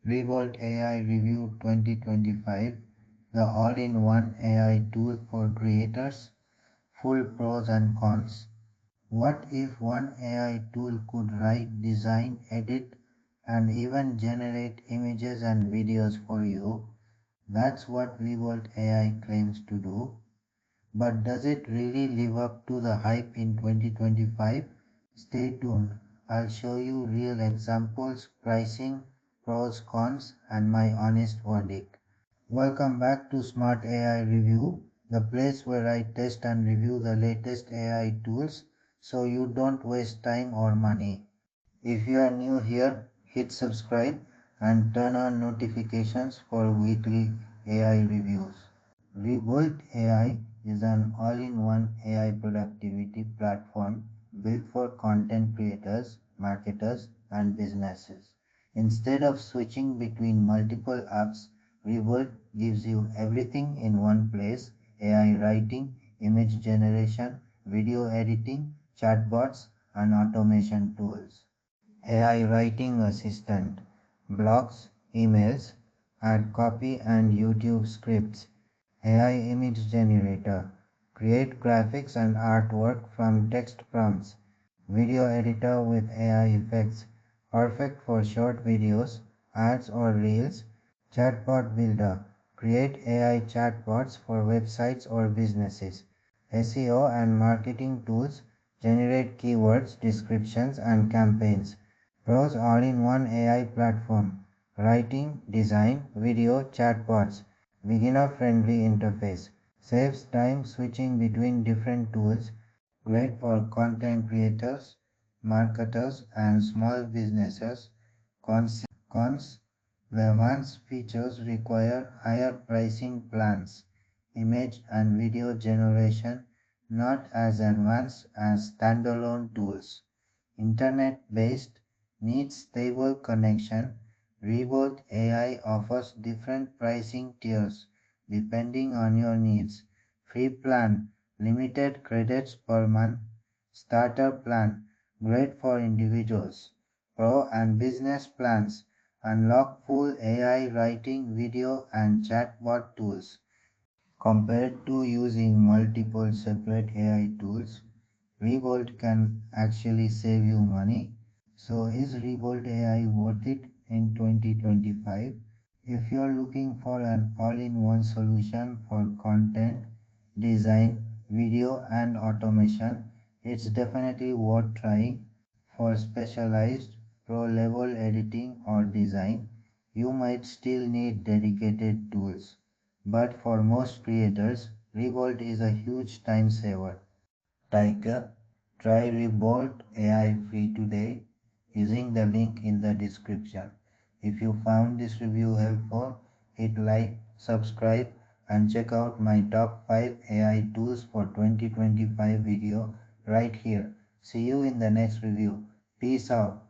Rebolt AI Review 2025, the all-in-one AI tool for creators, full pros and cons. What if one AI tool could write, design, edit, and even generate images and videos for you? That's what Rebolt AI claims to do. But does it really live up to the hype in 2025? Stay tuned. I'll show you real examples, pricing, pros, cons, and my honest verdict. Welcome back to Smart AI Review, the place where I test and review the latest AI tools so you don't waste time or money. If you are new here, hit subscribe and turn on notifications for weekly AI reviews. Rebolt AI is an all-in-one AI productivity platform built for content creators, marketers, and businesses. Instead of switching between multiple apps, Rebolt gives you everything in one place: AI writing, image generation, video editing, chatbots, and automation tools. AI writing assistant, blogs, emails, add copy and YouTube scripts. AI image generator, create graphics and artwork from text prompts. Video editor with AI effects, perfect for short videos, ads or reels. Chatbot builder, create AI chatbots for websites or businesses. SEO and marketing tools, generate keywords, descriptions and campaigns. Pros all-in-one AI platform, writing, design, video, chatbots. Beginner-friendly interface, saves time switching between different tools, great for content creators, marketers, and small businesses. Cons, the advanced features require higher pricing plans. Image and video generation not as advanced as standalone tools. Internet-based, needs stable connection. Reboot AI offers different pricing tiers depending on your needs. Free plan, limited credits per month. Starter plan, great for individuals. Pro and business plans, unlock full AI writing, video, and chatbot tools. Compared to using multiple separate AI tools, Rebolt can actually save you money. So is Rebolt AI worth it in 2025? If you're looking for an all-in-one solution for content, design, video and automation, it's definitely worth trying. For specialized pro-level editing or design, you might still need dedicated tools. But for most creators, Rebolt is a huge time saver. Tiger, try Rebolt AI free today using the link in the description. If you found this review helpful, hit like, subscribe, and check out my top 5 AI tools for 2025 video right here. See you in the next review. Peace out.